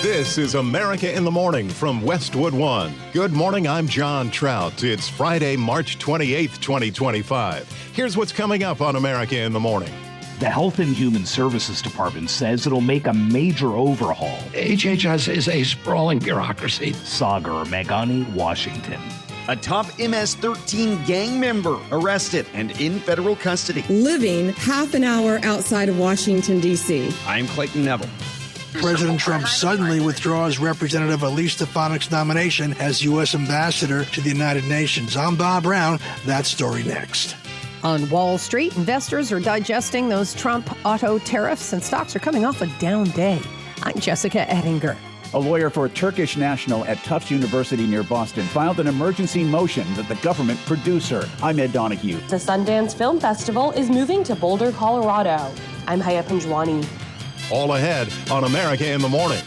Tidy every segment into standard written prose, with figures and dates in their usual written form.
This is America in the Morning from Westwood One. Good morning, I'm John Trout. It's Friday, March 28th, 2025. Here's what's coming up on America in the Morning. The Health and Human Services Department says it'll make a major overhaul. HHS is a sprawling bureaucracy. Sagar Meghani, Washington. A top MS-13 gang member arrested and in federal custody. Living half an hour outside of Washington, D.C. I'm Clayton Neville. President Trump suddenly withdraws Representative Elise Stefanik's nomination as U.S. Ambassador to the United Nations. I'm Bob Brown. That story next. On Wall Street, investors are digesting those Trump auto tariffs and stocks are coming off a down day. I'm Jessica Ettinger. A lawyer for a Turkish national at Tufts University near Boston filed an emergency motion that the government produce her. I'm Ed Donahue. The Sundance Film Festival is moving to Boulder, Colorado. I'm Haya Panjwani. All ahead on America in the Morning.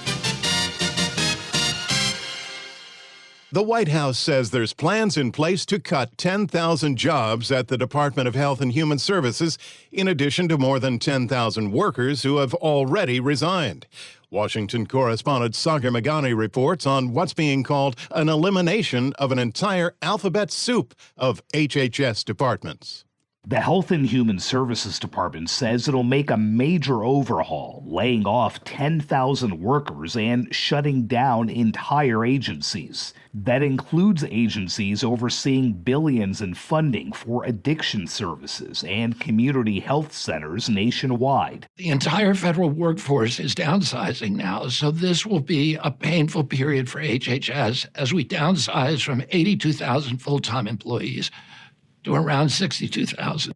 The White House says there's plans in place to cut 10,000 jobs at the Department of Health and Human Services, in addition to more than 10,000 workers who have already resigned. Washington correspondent Sagar Meghani reports on what's being called an elimination of an entire alphabet soup of HHS departments. The Health and Human Services Department says it'll make a major overhaul, laying off 10,000 workers and shutting down entire agencies. That includes agencies overseeing billions in funding for addiction services and community health centers nationwide. The entire federal workforce is downsizing now, so this will be a painful period for HHS as we downsize from 82,000 full-time employees to around 62,000.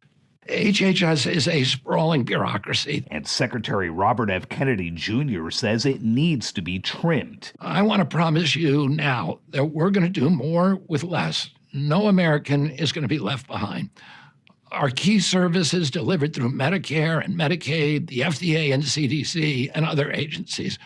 HHS is a sprawling bureaucracy. And Secretary Robert F. Kennedy Jr. says it needs to be trimmed. I want to promise you now that we're going to do more with less. No American is going to be left behind. Our key services delivered through Medicare and Medicaid, the FDA and CDC, and other agencies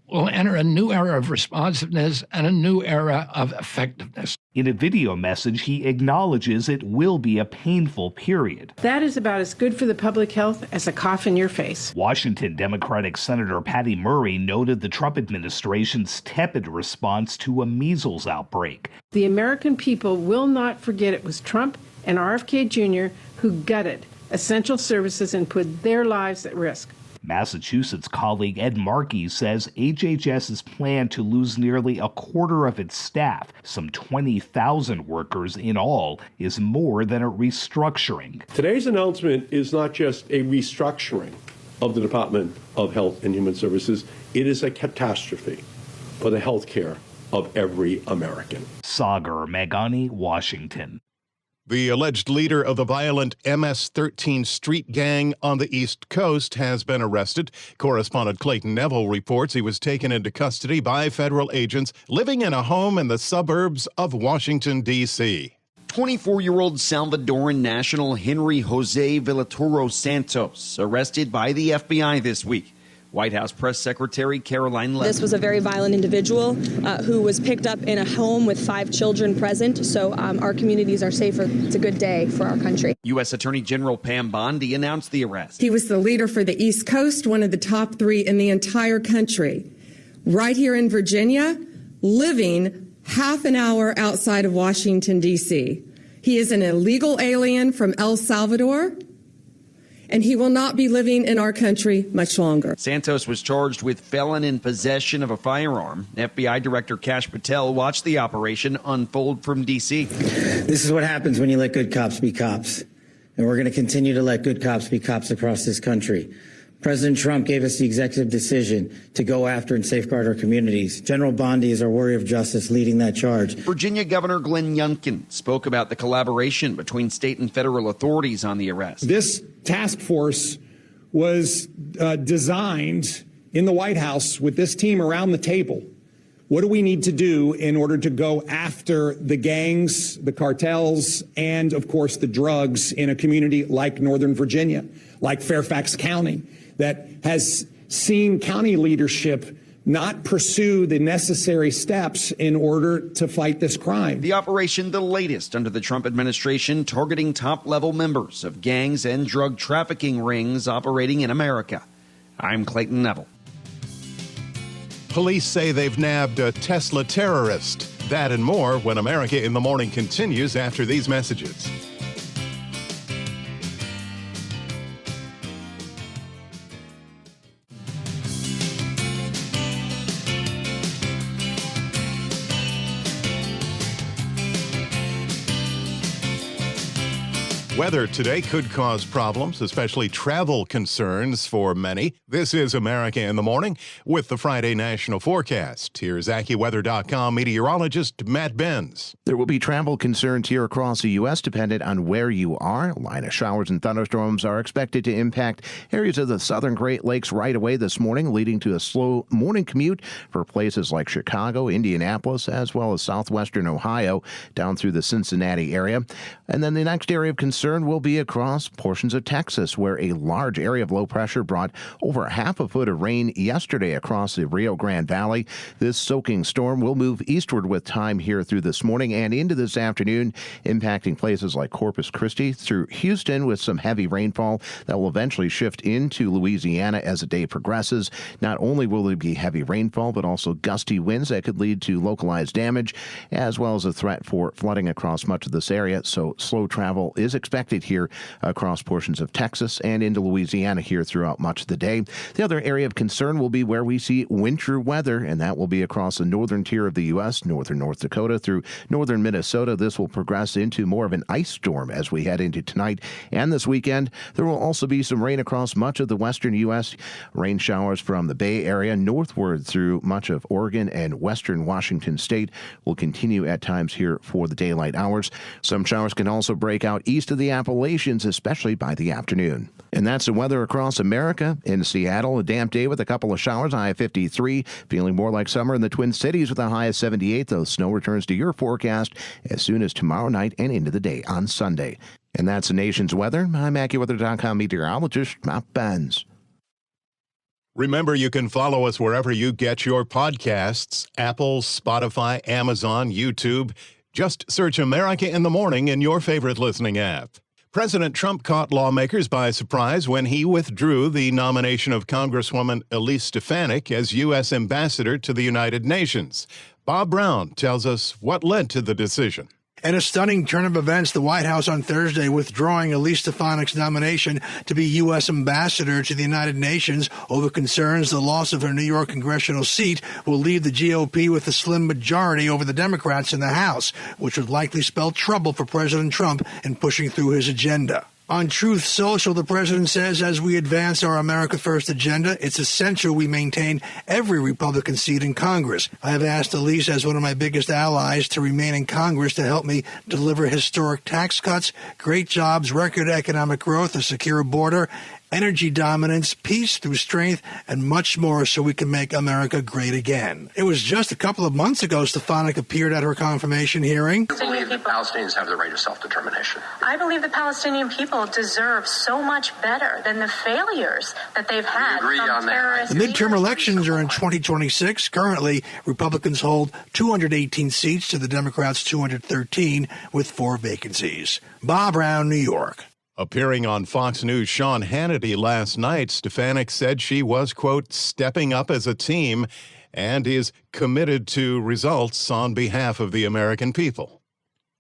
will enter a new era of responsiveness and a new era of effectiveness. In a video message, he acknowledges it will be a painful period. That is about as good for the public health as a cough in your face. Washington Democratic Senator Patty Murray noted the Trump administration's tepid response to a measles outbreak. The American people will not forget it was Trump and RFK Jr. who gutted essential services and put their lives at risk. Massachusetts colleague Ed Markey says HHS's plan to lose nearly a quarter of its staff, some 20,000 workers in all, is more than a restructuring. Today's announcement is not just a restructuring of the Department of Health and Human Services. It is a catastrophe for the health care of every American. Sagar Meghani, Washington. The alleged leader of the violent MS-13 street gang on the East Coast has been arrested. Correspondent Clayton Neville reports he was taken into custody by federal agents living in a home in the suburbs of Washington, D.C. 24-year-old Salvadoran national Henry Jose Villatoro Santos arrested by the FBI this week. White House Press Secretary Caroline Leavitt. This was a very violent individual who was picked up in a home with 5 children present, so our communities are safer. It's a good day for our country. U.S. Attorney General Pam Bondi announced the arrest. He was the leader for the East Coast, one of the top 3 in the entire country. Right here in Virginia, living half an hour outside of Washington, D.C. He is an illegal alien from El Salvador, and he will not be living in our country much longer. Santos was charged with felon in possession of a firearm. FBI Director Kash Patel watched the operation unfold from D.C. This is what happens when you let good cops be cops. And we're going to continue to let good cops be cops across this country. President Trump gave us the executive decision to go after and safeguard our communities. General Bondi is our warrior of justice leading that charge. Virginia Governor Glenn Youngkin spoke about the collaboration between state and federal authorities on the arrest. This task force was designed in the White House with this team around the table. What do we need to do in order to go after the gangs, the cartels, and, of course, the drugs in a community like Northern Virginia, like Fairfax County, that has seen county leadership not pursue the necessary steps in order to fight this crime. The operation, the latest under the Trump administration, targeting top-level members of gangs and drug trafficking rings operating in America. I'm Clayton Neville. Police say they've nabbed a Tesla terrorist. That and more when America in the Morning continues after these messages. Weather today could cause problems, especially travel concerns for many. This is America in the Morning with the Friday National Forecast. Here's AccuWeather.com meteorologist Matt Benz. There will be travel concerns here across the U.S. dependent on where you are. A line of showers and thunderstorms are expected to impact areas of the southern Great Lakes right away this morning, leading to a slow morning commute for places like Chicago, Indianapolis, as well as southwestern Ohio down through the Cincinnati area. And then the next area of concern will be across portions of Texas, where a large area of low pressure brought over half a foot of rain yesterday across the Rio Grande Valley. This soaking storm will move eastward with time here through this morning and into this afternoon, impacting places like Corpus Christi through Houston with some heavy rainfall that will eventually shift into Louisiana as the day progresses. Not only will there be heavy rainfall, but also gusty winds that could lead to localized damage, as well as a threat for flooding across much of this area. So slow travel is expected here across portions of Texas and into Louisiana here throughout much of the day. The other area of concern will be where we see winter weather, and that will be across the northern tier of the U.S., northern North Dakota through northern Minnesota. This will progress into more of an ice storm as we head into tonight and this weekend. There will also be some rain across much of the western U.S. Rain showers from the Bay Area northward through much of Oregon and western Washington state will continue at times here for the daylight hours. Some showers can also break out east of the Appalachians, especially by the afternoon. And that's the weather across America. In Seattle, a damp day with a couple of showers, high of 53. Feeling more like summer in the Twin Cities with a high of 78, though snow returns to your forecast as soon as tomorrow night and into the day on Sunday. And that's the nation's weather. I'm AccuWeather.com meteorologist Matt Benz. Remember, you can follow us wherever you get your podcasts: Apple, Spotify, Amazon, YouTube. Just search America in the Morning in your favorite listening app. President Trump caught lawmakers by surprise when he withdrew the nomination of Congresswoman Elise Stefanik as U.S. Ambassador to the United Nations. Bob Brown tells us what led to the decision. In a stunning turn of events, the White House on Thursday withdrawing Elise Stefanik's nomination to be U.S. Ambassador to the United Nations over concerns the loss of her New York congressional seat will leave the GOP with a slim majority over the Democrats in the House, which would likely spell trouble for President Trump in pushing through his agenda. On Truth Social, the president says, as we advance our America First agenda, it's essential we maintain every Republican seat in Congress. I have asked Elise, as one of my biggest allies, to remain in Congress to help me deliver historic tax cuts, great jobs, record economic growth, a secure border, energy dominance, peace through strength, and much more so we can make America great again. It was just a couple of months ago Stefanik appeared at her confirmation hearing. I believe that Palestinians have the right of self-determination. I believe the Palestinian people deserve so much better than the failures that they've had from terrorists. The midterm elections are in 2026. Currently, Republicans hold 218 seats to the Democrats' 213 with 4 vacancies. Bob Brown, New York. Appearing on Fox News' Sean Hannity last night, Stefanik said she was, quote, stepping up as a team and is committed to results on behalf of the American people.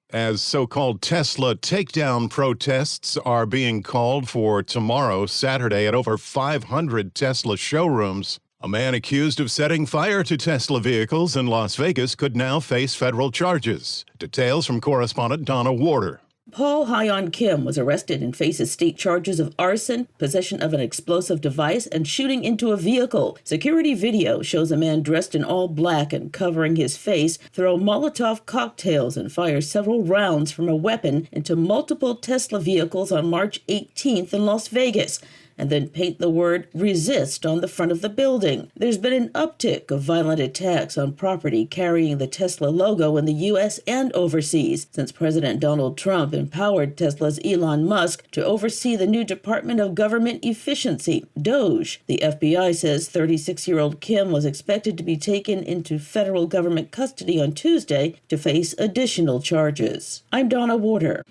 As so-called Tesla takedown protests are being called for tomorrow, Saturday, at over 500 Tesla showrooms, a man accused of setting fire to Tesla vehicles in Las Vegas could now face federal charges. Details from correspondent Donna Warder. Paul Hyon Kim was arrested and faces state charges of arson, possession of an explosive device, and shooting into a vehicle. Security video shows a man dressed in all black and covering his face throw Molotov cocktails and fire several rounds from a weapon into multiple Tesla vehicles on March 18th in Las Vegas, and then paint the word resist on the front of the building. There's been an uptick of violent attacks on property carrying the Tesla logo in the U.S. and overseas since President Donald Trump empowered Tesla's Elon Musk to oversee the new Department of Government Efficiency, DOGE. The FBI says 36-year-old Kim was expected to be taken into federal government custody on Tuesday to face additional charges. I'm Donna Warder.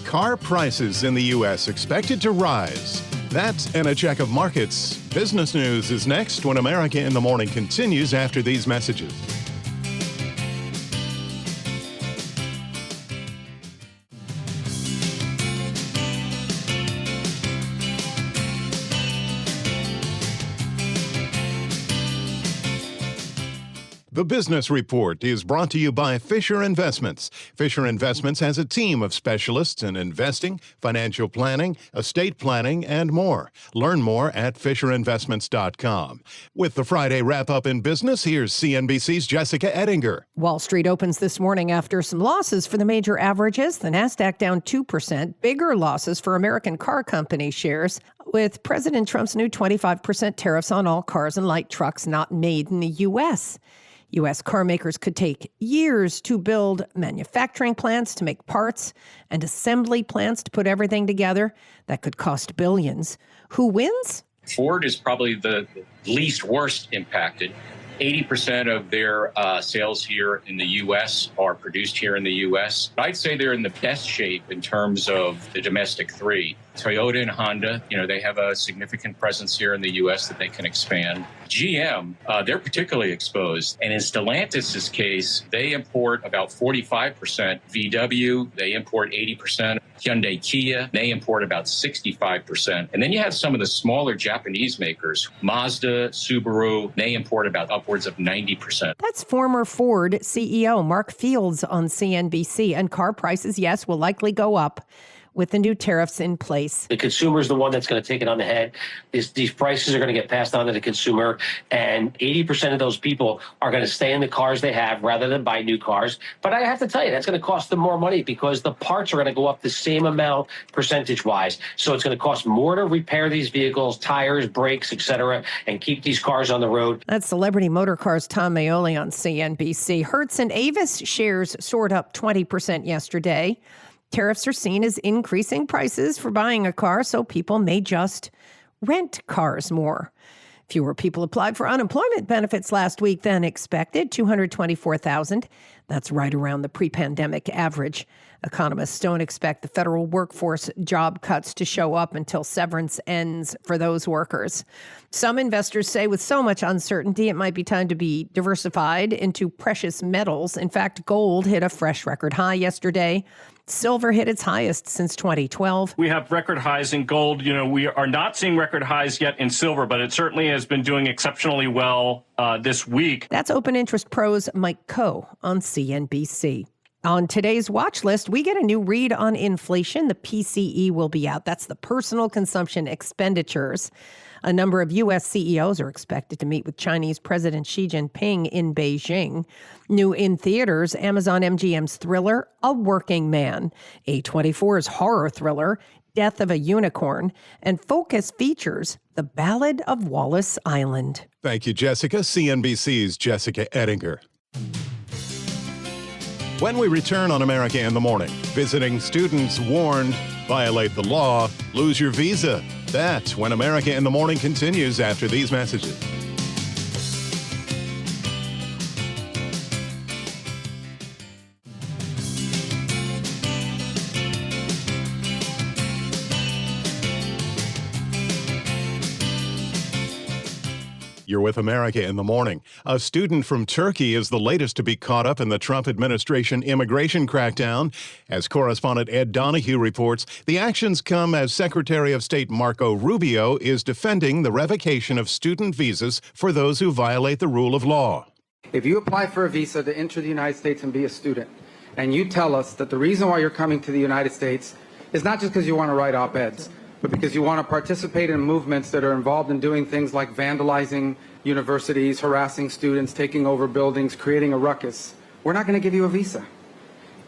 Car prices in the U.S. expected to rise. That and a check of markets. Business news is next when America in the Morning continues after these messages. The Business Report is brought to you by Fisher Investments. Fisher Investments has a team of specialists in investing, financial planning, estate planning, and more. Learn more at FisherInvestments.com. With the Friday wrap-up in business, here's CNBC's Jessica Ettinger. Wall Street opens this morning after some losses for the major averages. The Nasdaq down 2%, bigger losses for American car company shares, with President Trump's new 25% tariffs on all cars and light trucks not made in the U.S. U.S. car makers could take years to build manufacturing plants to make parts and assembly plants to put everything together. That could cost billions. Who wins? Ford is probably the least worst impacted. 80% of their sales here in the U.S. are produced here in the U.S. I'd say they're in the best shape in terms of the domestic three. Toyota and Honda, they have a significant presence here in the U.S. that they can expand. GM, they're particularly exposed. And in Stellantis' case, they import about 45%. VW, they import 80%. Hyundai, Kia, they import about 65%. And then you have some of the smaller Japanese makers, Mazda, Subaru, they import about upwards of 90%. That's former Ford CEO Mark Fields on CNBC. And car prices, yes, will likely go up with the new tariffs in place. The consumer is the one that's going to take it on the head. These prices are going to get passed on to the consumer, and 80% of those people are going to stay in the cars they have rather than buy new cars. But I have to tell you, that's going to cost them more money because the parts are going to go up the same amount percentage-wise. So it's going to cost more to repair these vehicles, tires, brakes, etc., and keep these cars on the road. That's Celebrity Motorcars' Tom Maioli on CNBC. Hertz and Avis shares soared up 20% yesterday. Tariffs are seen as increasing prices for buying a car, so people may just rent cars more. Fewer people applied for unemployment benefits last week than expected, 224,000. That's right around the pre-pandemic average. Economists don't expect the federal workforce job cuts to show up until severance ends for those workers. Some investors say with so much uncertainty, it might be time to be diversified into precious metals. In fact, gold hit a fresh record high yesterday. Silver hit its highest since 2012. We have record highs in gold. We are not seeing record highs yet in silver, but it certainly has been doing exceptionally well this week. That's Open Interest Pro's Mike Coe on CNBC. On today's watch list, we get a new read on inflation. The PCE will be out. That's the personal consumption expenditures. A number of U.S. CEOs are expected to meet with Chinese President Xi Jinping in Beijing. New in theaters, Amazon MGM's thriller, A Working Man, A24's horror thriller, Death of a Unicorn, and Focus features The Ballad of Wallace Island. Thank you, Jessica. CNBC's Jessica Ettinger. When we return on America in the Morning, visiting students warned, violate the law, lose your visa. That's when America in the Morning continues after these messages. You're with America in the Morning. A student from Turkey is the latest to be caught up in the Trump administration immigration crackdown. As correspondent Ed Donahue reports, the actions come as Secretary of State Marco Rubio is defending the revocation of student visas for those who violate the rule of law. If you apply for a visa to enter the United States and be a student, and you tell us that the reason why you're coming to the United States is not just because you want to write op-eds, but because you want to participate in movements that are involved in doing things like vandalizing universities, harassing students, taking over buildings, creating a ruckus, we're not going to give you a visa.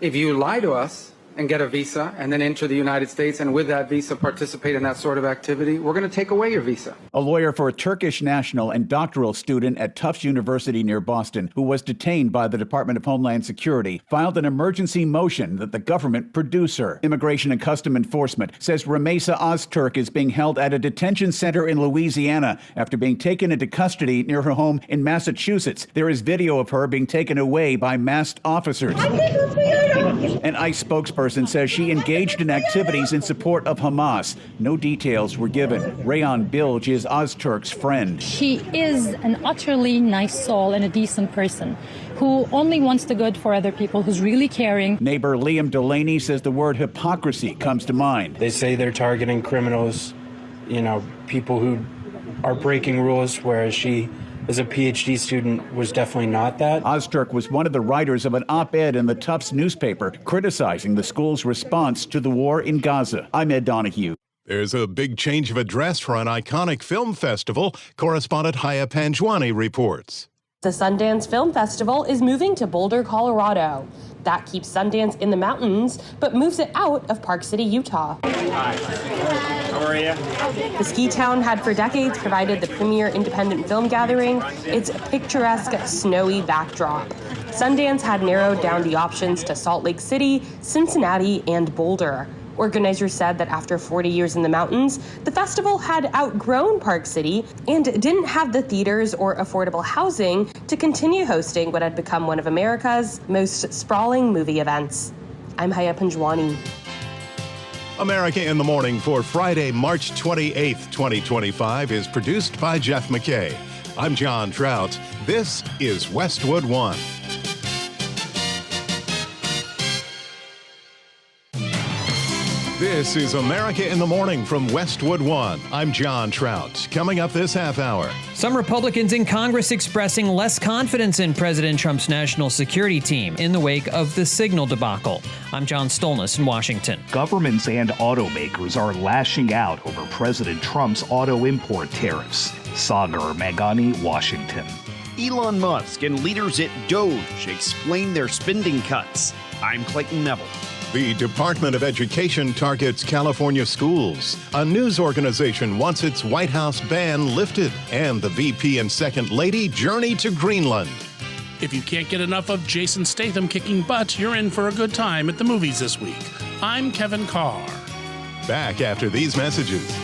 If you lie to us and get a visa and then enter the United States and with that visa participate in that sort of activity, we're going to take away your visa. A lawyer for a Turkish national and doctoral student at Tufts University near Boston, who was detained by the Department of Homeland Security, filed an emergency motion that the government produce her. Immigration and Custom Enforcement says Ramesa Ozturk is being held at a detention center in Louisiana after being taken into custody near her home in Massachusetts. There is video of her being taken away by masked officers. An ICE spokesperson says she engaged in activities in support of Hamas. No details were given. Rayon Bilge is Ozturk's friend. She is an utterly nice soul and a decent person who only wants the good for other people, who's really caring. Neighbor Liam Delaney says the word hypocrisy comes to mind. They say they're targeting criminals, people who are breaking rules, whereas she, as a PhD student, was definitely not that. Ozturk was one of the writers of an op-ed in the Tufts newspaper criticizing the school's response to the war in Gaza. I'm Ed Donahue. There's a big change of address for an iconic film festival. Correspondent Haya Panjwani reports. The Sundance Film Festival is moving to Boulder, Colorado. That keeps Sundance in the mountains, but moves it out of Park City, Utah. Hi. How are you? The ski town had for decades provided the premier independent film gathering, its picturesque, snowy backdrop. Sundance had narrowed down the options to Salt Lake City, Cincinnati, and Boulder. Organizers said that after 40 years in the mountains, the festival had outgrown Park City and didn't have the theaters or affordable housing to continue hosting what had become one of America's most sprawling movie events. I'm Haya Panjwani. America in the Morning for Friday, March 28th, 2025 is produced by Jeff McKay. I'm John Trout. This is Westwood One. This is America in the Morning from Westwood One. I'm John Trout. Coming up this half hour. Some Republicans in Congress expressing less confidence in President Trump's national security team in the wake of the Signal debacle. I'm John Stolnis in Washington. Governments and automakers are lashing out over President Trump's auto import tariffs. Sagar Meghani, Washington. Elon Musk and leaders at Doge explain their spending cuts. I'm Clayton Neville. The Department of Education targets California schools. A news organization wants its White House ban lifted. And the VP and Second Lady journey to Greenland. If you can't get enough of Jason Statham kicking butt, you're in for a good time at the movies this week. I'm Kevin Carr. Back after these messages.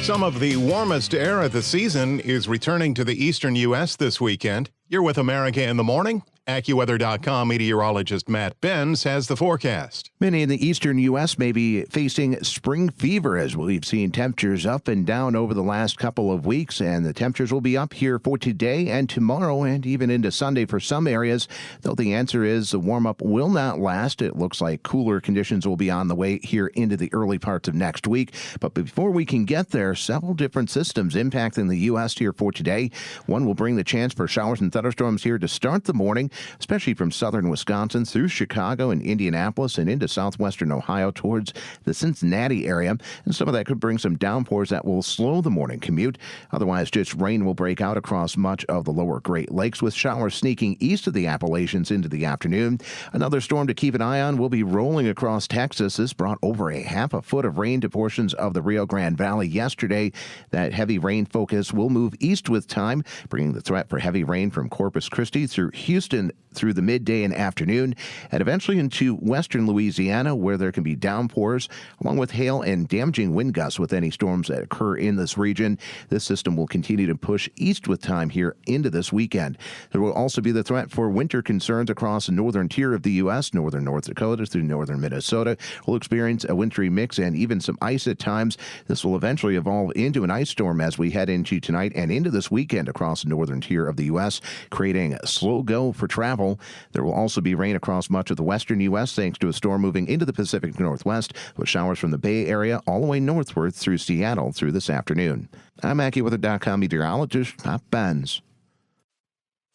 Some of the warmest air of the season is returning to the eastern U.S. this weekend. You're with America in the Morning. AccuWeather.com meteorologist Matt Benz has the forecast. Many in the eastern U.S. may be facing spring fever as we've seen temperatures up and down over the last couple of weeks, and the temperatures will be up here for today and tomorrow and even into Sunday for some areas, though the answer is the warm-up will not last. It looks like cooler conditions will be on the way here into the early parts of next week. But before we can get there, several different systems impacting the U.S. here for today. One will bring the chance for showers and thunderstorms here to start the morning, especially from southern Wisconsin through Chicago and Indianapolis and into southwestern Ohio towards the Cincinnati area. And some of that could bring some downpours that will slow the morning commute. Otherwise, just rain will break out across much of the lower Great Lakes, with showers sneaking east of the Appalachians into the afternoon. Another storm to keep an eye on will be rolling across Texas. This brought over a half a foot of rain to portions of the Rio Grande Valley yesterday. That heavy rain focus will move east with time, bringing the threat for heavy rain from Corpus Christi through Houston through the midday and afternoon, and eventually into western Louisiana, where there can be downpours, along with hail and damaging wind gusts with any storms that occur in this region. This system will continue to push east with time here into this weekend. There will also be the threat for winter concerns across the northern tier of the U.S., northern North Dakota through northern Minnesota. We'll experience a wintry mix and even some ice at times. This will eventually evolve into an ice storm as we head into tonight and into this weekend across the northern tier of the U.S., creating a slow go for travel. There will also be rain across much of the western U.S. thanks to a storm moving into the Pacific Northwest, with showers from the Bay Area all the way northward through Seattle through this afternoon. I'm AccuWeather.com meteorologist Matt Benz.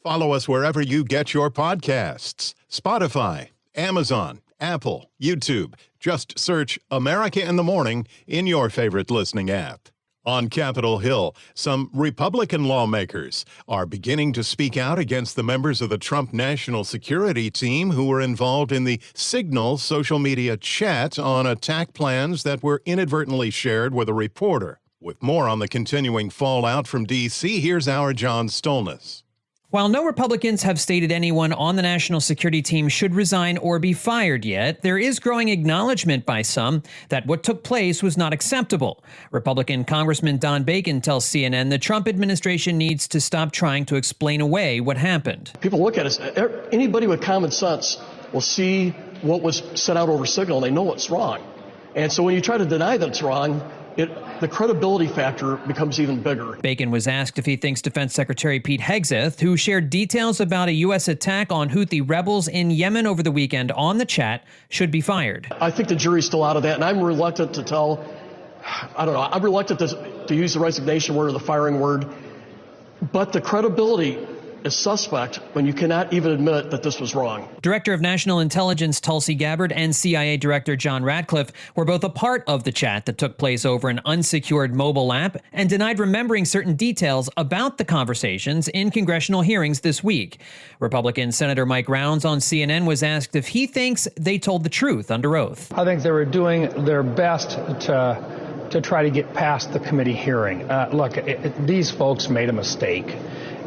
Follow us wherever you get your podcasts. Spotify, Amazon, Apple, YouTube. Just search America in the Morning in your favorite listening app. On Capitol Hill, some Republican lawmakers are beginning to speak out against the members of the Trump National Security Team who were involved in the Signal social media chat on attack plans that were inadvertently shared with a reporter. With more on the continuing fallout from D.C., here's our John Stolnis. While no Republicans have stated anyone on the national security team should resign or be fired yet, there is growing acknowledgement by some that what took place was not acceptable. Republican Congressman Don Bacon tells CNN the Trump administration needs to stop trying to explain away what happened. People look at us. Anybody with common sense will see what was set out over Signal. They know what's wrong. And so when you try to deny that it's wrong, the credibility factor becomes even bigger. Bacon was asked if he thinks Defense Secretary Pete Hegseth, who shared details about a U.S. attack on Houthi rebels in Yemen over the weekend on the chat, should be fired. I think the jury's still out of that, and I'm reluctant to I'm reluctant to use the resignation word or the firing word, but the credibility is suspect when you cannot even admit that this was wrong. Director of National Intelligence Tulsi Gabbard and CIA Director John Ratcliffe were both a part of the chat that took place over an unsecured mobile app and denied remembering certain details about the conversations in congressional hearings this week. Republican Senator Mike Rounds on CNN was asked if he thinks they told the truth under oath. I think they were doing their best to try to get past the committee hearing. These folks made a mistake,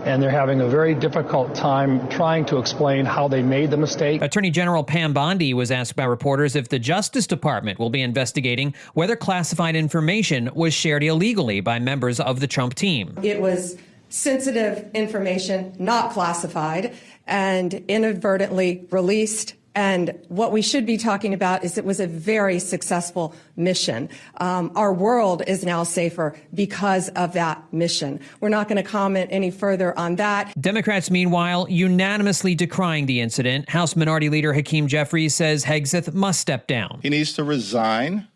and they're having a very difficult time trying to explain how they made the mistake. Attorney General Pam Bondi was asked by reporters if the Justice Department will be investigating whether classified information was shared illegally by members of the Trump team. It was sensitive information, not classified, and inadvertently released. And what we should be talking about is it was a very successful mission. Our world is now safer because of that mission. We're not going to comment any further on that. Democrats, meanwhile, unanimously decrying the incident. House Minority Leader Hakeem Jeffries says Hegseth must step down. He needs to resign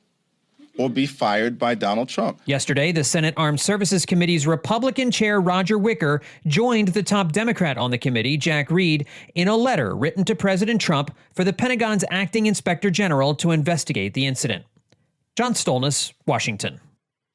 or be fired by Donald Trump. Yesterday, the Senate Armed Services Committee's Republican chair, Roger Wicker, joined the top Democrat on the committee, Jack Reed, in a letter written to President Trump for the Pentagon's acting inspector general to investigate the incident. John Stolness, Washington.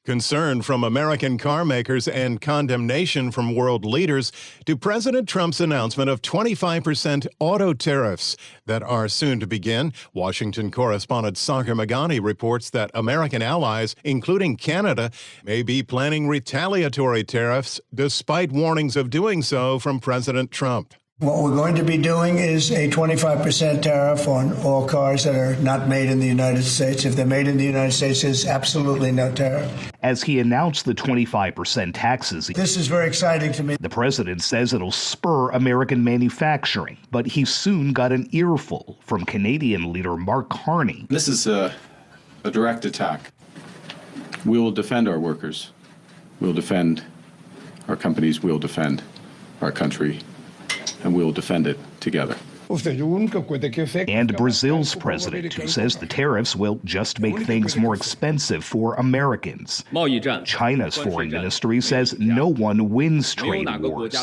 Concern from American car makers and condemnation from world leaders to President Trump's announcement of 25% auto tariffs that are soon to begin. Washington correspondent Sagar Meghani reports that American allies, including Canada, may be planning retaliatory tariffs despite warnings of doing so from President Trump. What we're going to be doing is a 25% tariff on all cars that are not made in the United States. If they're made in the United States, there's absolutely no tariff. As he announced the 25% taxes, this is very exciting to me. The president says it'll spur American manufacturing, but he soon got an earful from Canadian leader Mark Carney. This is a direct attack. We will defend our workers. We'll defend our companies. We'll defend our country. And we will defend it together. And Brazil's president, who says the tariffs will just make things more expensive for Americans. China's foreign ministry says no one wins trade wars.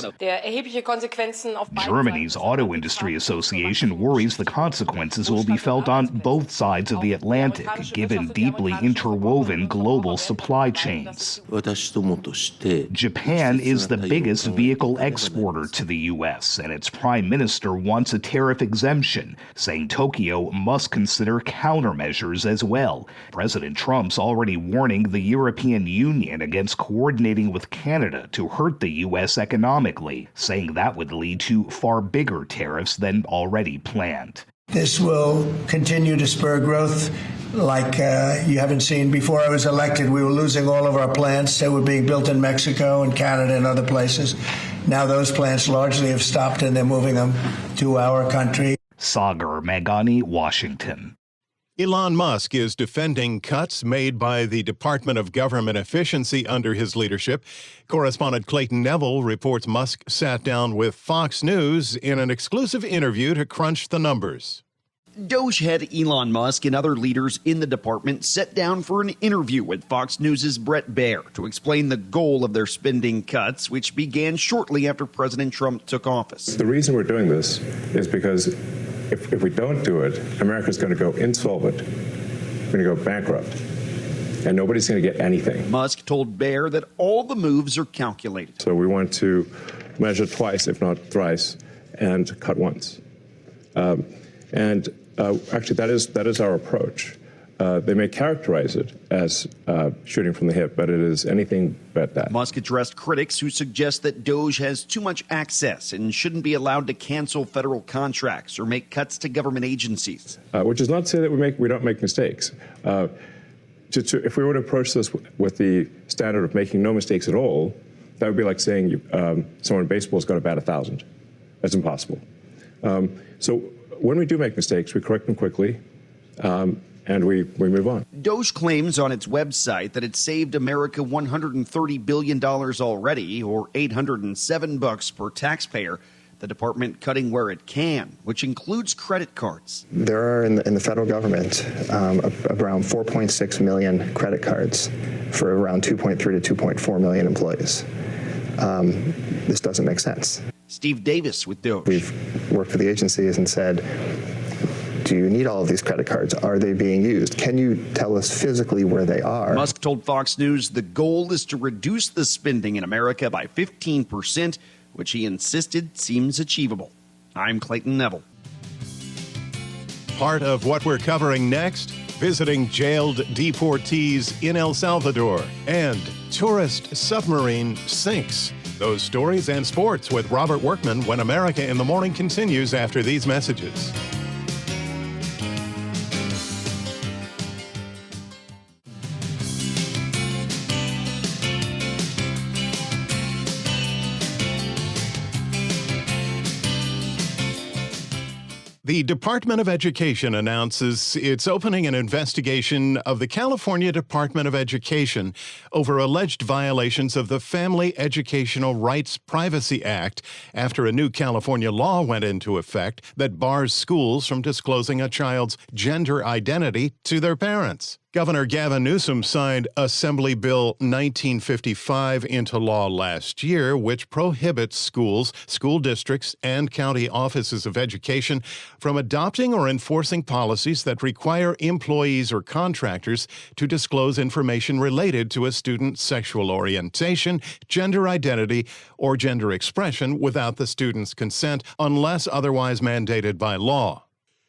Germany's Auto Industry Association worries the consequences will be felt on both sides of the Atlantic, given deeply interwoven global supply chains. Japan is the biggest vehicle exporter to the U.S., and its prime minister wants a tariff exemption, saying Tokyo must consider countermeasures as well. President Trump's already warning the European Union against coordinating with Canada to hurt the U.S. economically, saying that would lead to far bigger tariffs than already planned. This will continue to spur growth like you haven't seen. Before I was elected, we were losing all of our plants. They were being built in Mexico and Canada and other places. Now those plants largely have stopped and they're moving them to our country. Sagar Meghani, Washington. Elon Musk is defending cuts made by the Department of Government Efficiency under his leadership. Correspondent Clayton Neville reports Musk sat down with Fox News in an exclusive interview to crunch the numbers. Doge head Elon Musk and other leaders in the department sat down for an interview with Fox News' Bret Baier to explain the goal of their spending cuts, which began shortly after President Trump took office. The reason we're doing this is because if we don't do it, America's going to go insolvent. We're going to go bankrupt. And nobody's going to get anything. Musk told Baier that all the moves are calculated. So we want to measure twice, if not thrice, and cut once. Actually, that is our approach. They may characterize it as shooting from the hip, but it is anything but that. Musk addressed critics who suggest that DOJ has too much access and shouldn't be allowed to cancel federal contracts or make cuts to government agencies. Which is not to say that we don't make mistakes. If we were to approach this with the standard of making no mistakes at all, that would be like saying someone in baseball is going to bat 1,000. That's impossible. So when we do make mistakes, we correct them quickly. And we move on. DOJ claims on its website that it saved America $130 billion already, or $807 per taxpayer. The department cutting where it can, which includes credit cards. There are in the federal government around 4.6 million credit cards for around 2.3 to 2.4 million employees. This doesn't make sense. Steve Davis with DOJ. We've worked with the agencies and said, do you need all of these credit cards? Are they being used? Can you tell us physically where they are? Musk told Fox News the goal is to reduce the spending in America by 15%, which he insisted seems achievable. I'm Clayton Neville. Part of what we're covering next, visiting jailed deportees in El Salvador, and tourist submarine sinks. Those stories and sports with Robert Workman when America in the Morning continues after these messages. The Department of Education announces it's opening an investigation of the California Department of Education over alleged violations of the Family Educational Rights Privacy Act after a new California law went into effect that bars schools from disclosing a child's gender identity to their parents. Governor Gavin Newsom signed Assembly Bill 1955 into law last year, which prohibits schools, school districts, and county offices of education from adopting or enforcing policies that require employees or contractors to disclose information related to a student's sexual orientation, gender identity, or gender expression without the student's consent unless otherwise mandated by law.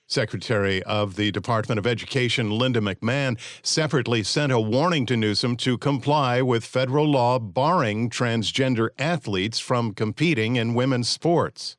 Secretary of the Department of Education Linda McMahon separately sent a warning to Newsom to comply with federal law barring transgender athletes from competing in women's sports.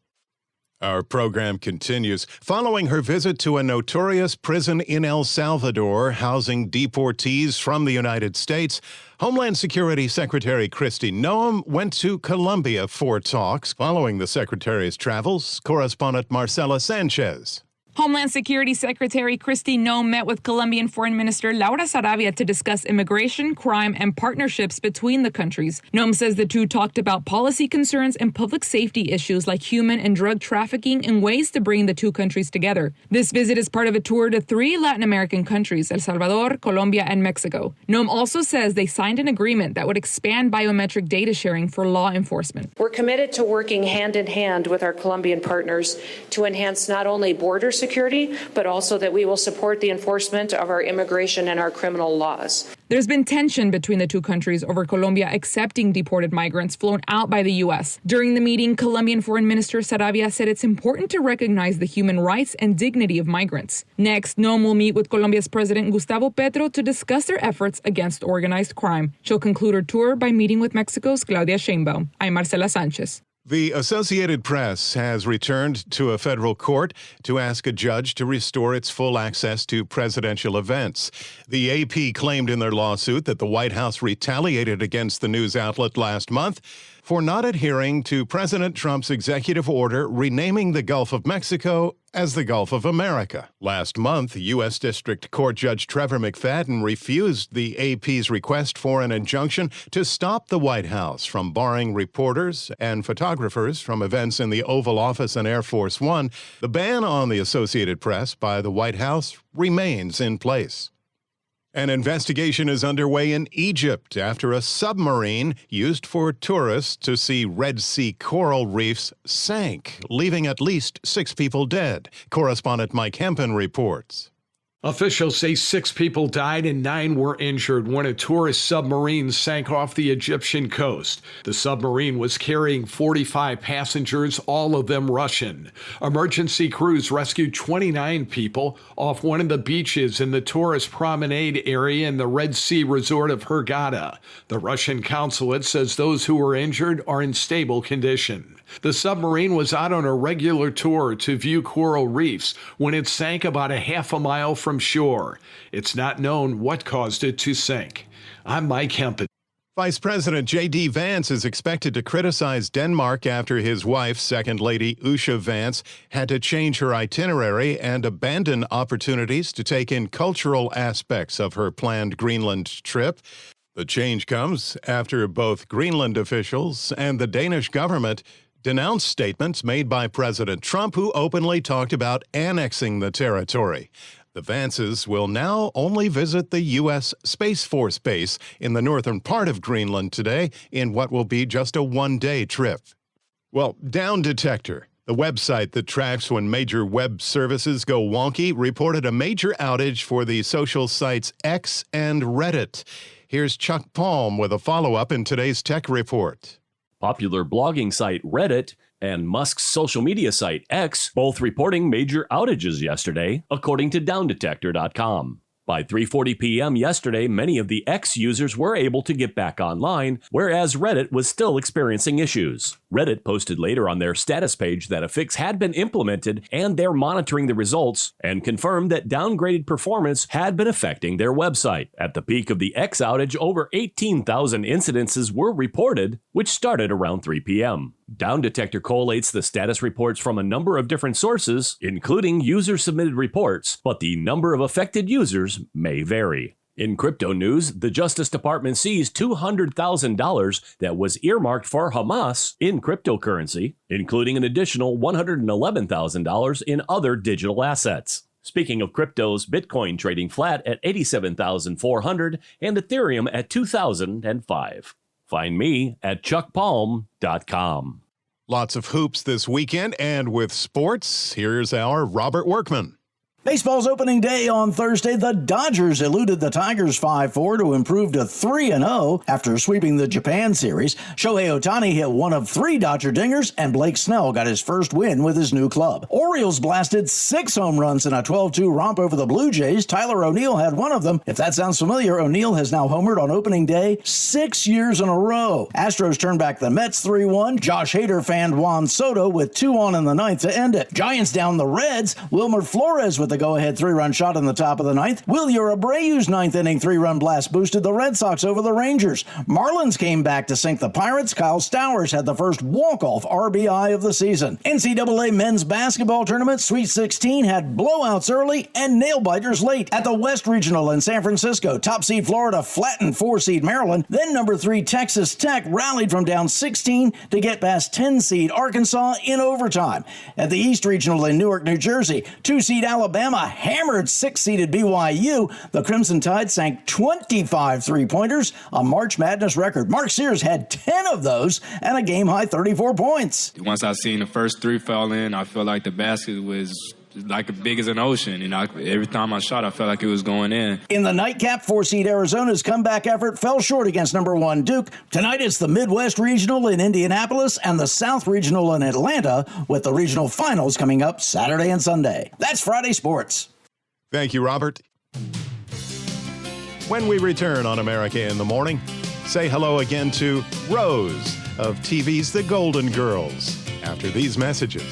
Our program continues. Following her visit to a notorious prison in El Salvador housing deportees from the United States, Homeland Security Secretary Kristi Noem went to Colombia for talks. Following the secretary's travels, correspondent Marcela Sanchez. Homeland Security Secretary Kristi Noem met with Colombian Foreign Minister Laura Sarabia to discuss immigration, crime, and partnerships between the countries. Noem says the two talked about policy concerns and public safety issues like human and drug trafficking and ways to bring the two countries together. This visit is part of a tour to 3 Latin American countries, El Salvador, Colombia, and Mexico. Noem also says they signed an agreement that would expand biometric data sharing for law enforcement. We're committed to working hand in hand with our Colombian partners to enhance not only border security, but also that we will support the enforcement of our immigration and our criminal laws. There's been tension between the two countries over Colombia accepting deported migrants flown out by the U.S. During the meeting, Colombian Foreign Minister Sarabia said it's important to recognize the human rights and dignity of migrants. Next, Noem will meet with Colombia's President Gustavo Petro to discuss their efforts against organized crime. She'll conclude her tour by meeting with Mexico's Claudia Sheinbaum. I'm Marcela Sanchez. The Associated Press has returned to a federal court to ask a judge to restore its full access to presidential events. The AP claimed in their lawsuit that the White House retaliated against the news outlet last month for not adhering to President Trump's executive order renaming the Gulf of Mexico as the Gulf of America. Last month, U.S. District Court Judge Trevor McFadden refused the AP's request for an injunction to stop the White House from barring reporters and photographers from events in the Oval Office and Air Force One. The ban on the Associated Press by the White House remains in place. An investigation is underway in Egypt after a submarine used for tourists to see Red Sea coral reefs sank, leaving at least 6 people dead. Correspondent Mike Hempen reports. Officials say 6 people died and 9 were injured when a tourist submarine sank off the Egyptian coast. The submarine was carrying 45 passengers, all of them Russian. Emergency crews rescued 29 people off one of the beaches in the tourist promenade area in the Red Sea resort of Hurghada. The Russian consulate says those who were injured are in stable condition. The submarine was out on a regular tour to view coral reefs when it sank about a half a mile from shore. It's not known what caused it to sink. I'm Mike Hempel. Vice President J.D. Vance is expected to criticize Denmark after his wife, Second Lady Usha Vance, had to change her itinerary and abandon opportunities to take in cultural aspects of her planned Greenland trip. The change comes after both Greenland officials and the Danish government denounced statements made by President Trump, who openly talked about annexing the territory. The Vances will now only visit the U.S. Space Force base in the northern part of Greenland today in what will be just a one-day trip. Well, Down Detector, the website that tracks when major web services go wonky, reported a major outage for the social sites X and Reddit. Here's Chuck Palm with a follow-up in today's Tech Report. Popular blogging site Reddit and Musk's social media site X both reporting major outages yesterday, according to downdetector.com. By 3:40 p.m. yesterday, many of the X users were able to get back online, whereas Reddit was still experiencing issues. Reddit posted later on their status page that a fix had been implemented and they're monitoring the results, and confirmed that downgraded performance had been affecting their website. At the peak of the X outage, over 18,000 incidences were reported, which started around 3 p.m. Down Detector collates the status reports from a number of different sources, including user-submitted reports, but the number of affected users may vary. In crypto news, the Justice Department seized $200,000 that was earmarked for Hamas in cryptocurrency, including an additional $111,000 in other digital assets. Speaking of cryptos, Bitcoin trading flat at $87,400 and Ethereum at $2,005. Find me at chuckpalm.com. Lots of hoops this weekend, and with sports, here's our Robert Workman. Baseball's opening day on Thursday, the Dodgers eluded the Tigers 5-4 to improve to 3-0 after sweeping the Japan series. Shohei Ohtani hit one of 3 Dodger dingers, and Blake Snell got his first win with his new club. Orioles blasted 6 home runs in a 12-2 romp over the Blue Jays. Tyler O'Neill had one of them. If that sounds familiar, O'Neill has now homered on opening day 6 years in a row. Astros turned back the Mets 3-1. Josh Hader fanned Juan Soto with 2 on in the ninth to end it. Giants down the Reds. Wilmer Flores with the go-ahead 3-run shot in the top of the ninth. Wilyer Abreu's ninth inning 3-run blast boosted the Red Sox over the Rangers. Marlins came back to sink the Pirates. Kyle Stowers had the first walk-off RBI of the season. NCAA men's basketball tournament Sweet 16 had blowouts early and nail-biters late. At the West Regional in San Francisco, top seed Florida flattened 4-seed Maryland. Then number 3 Texas Tech rallied from down 16 to get past 10-seed Arkansas in overtime. At the East Regional in Newark, New Jersey, 2-seed Alabama hammered 6-seeded BYU. The Crimson Tide sank 25 three-pointers, a March Madness record. Mark Sears had 10 of those and a game-high 34 points. Once I seen the first 3 fall in, I felt like the basket was like as big as an ocean. You know, every time I shot, I felt like it was going in. In the nightcap, 4-seed Arizona's comeback effort fell short against number 1 Duke. Tonight it's the Midwest Regional in Indianapolis and the South Regional in Atlanta, with the regional finals coming up Saturday and Sunday. That's Friday Sports. Thank you, Robert. When we return on America in the Morning, say hello again to Rose of TV's The Golden Girls after these messages.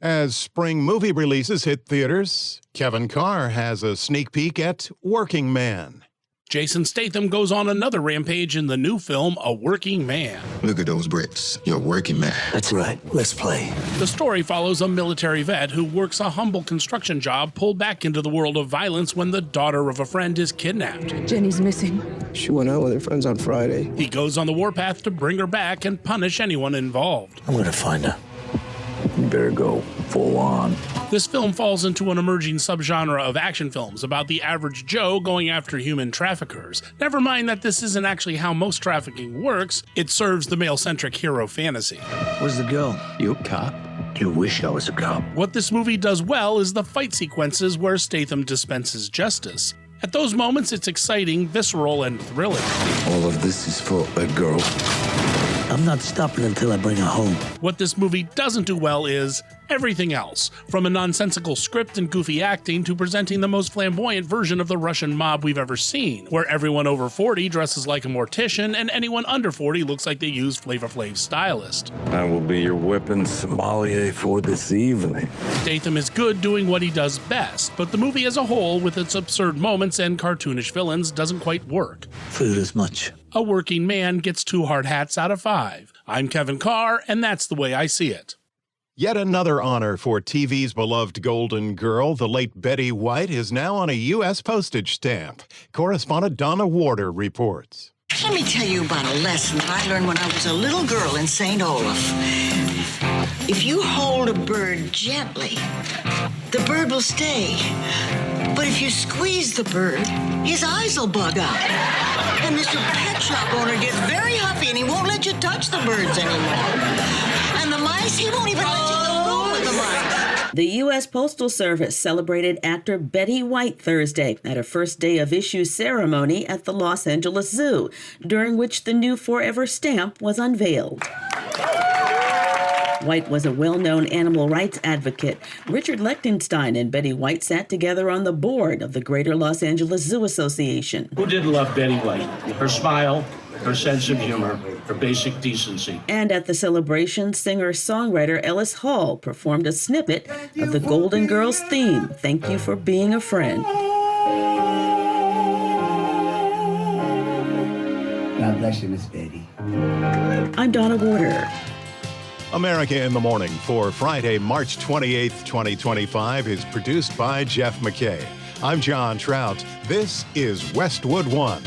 As spring movie releases hit theaters, Kevin Carr has a sneak peek at Working Man. Jason Statham goes on another rampage in the new film, A Working Man. Look at those bricks. You're a working man. That's right. Let's play. The story follows a military vet who works a humble construction job pulled back into the world of violence when the daughter of a friend is kidnapped. Jenny's missing. She went out with her friends on Friday. He goes on the warpath to bring her back and punish anyone involved. I'm going to find her. better go full on. This film falls into an emerging subgenre of action films about the average Joe going after human traffickers. Never mind that this isn't actually how most trafficking works, it serves the male-centric hero fantasy. Where's the girl? You a cop? You wish I was a cop. What this movie does well is the fight sequences where Statham dispenses justice. At those moments, it's exciting, visceral, and thrilling. All of this is for a girl. I'm not stopping until I bring her home. What this movie doesn't do well is everything else, from a nonsensical script and goofy acting to presenting the most flamboyant version of the Russian mob we've ever seen, where everyone over 40 dresses like a mortician and anyone under 40 looks like they used Flavor Flav's stylist. I will be your weapons sommelier for this evening. Statham is good doing what he does best, but the movie as a whole, with its absurd moments and cartoonish villains, doesn't quite work. Food as much. A working man gets 2 hard hats out of 5. I'm Kevin Carr, and that's the way I see it. Yet another honor for TV's beloved golden girl, the late Betty White, is now on a U.S. postage stamp. Correspondent Donna Warder reports. Let me tell you about a lesson that I learned when I was a little girl in St. Olaf. If you hold a bird gently, the bird will stay. But if you squeeze the bird, his eyes will bug out. And Mr. Pet Shop owner gets very huffy and he won't let you touch the birds anymore. And the mice, he won't even let you go room with the mice. The U.S. Postal Service celebrated actor Betty White Thursday at her first day of issue ceremony at the Los Angeles Zoo, during which the new Forever stamp was unveiled. White was a well-known animal rights advocate. Richard Lichtenstein and Betty White sat together on the board of the Greater Los Angeles Zoo Association. Who didn't love Betty White? Her smile, her sense of humor, her basic decency. And at the celebration, singer-songwriter Ellis Hall performed a snippet of the Golden Girls theme, Thank You for Being a Friend. God bless you, Miss Betty. I'm Donna Warder. America in the Morning for Friday, March 28th, 2025 is produced by Jeff McKay. I'm John Trout. This is Westwood One.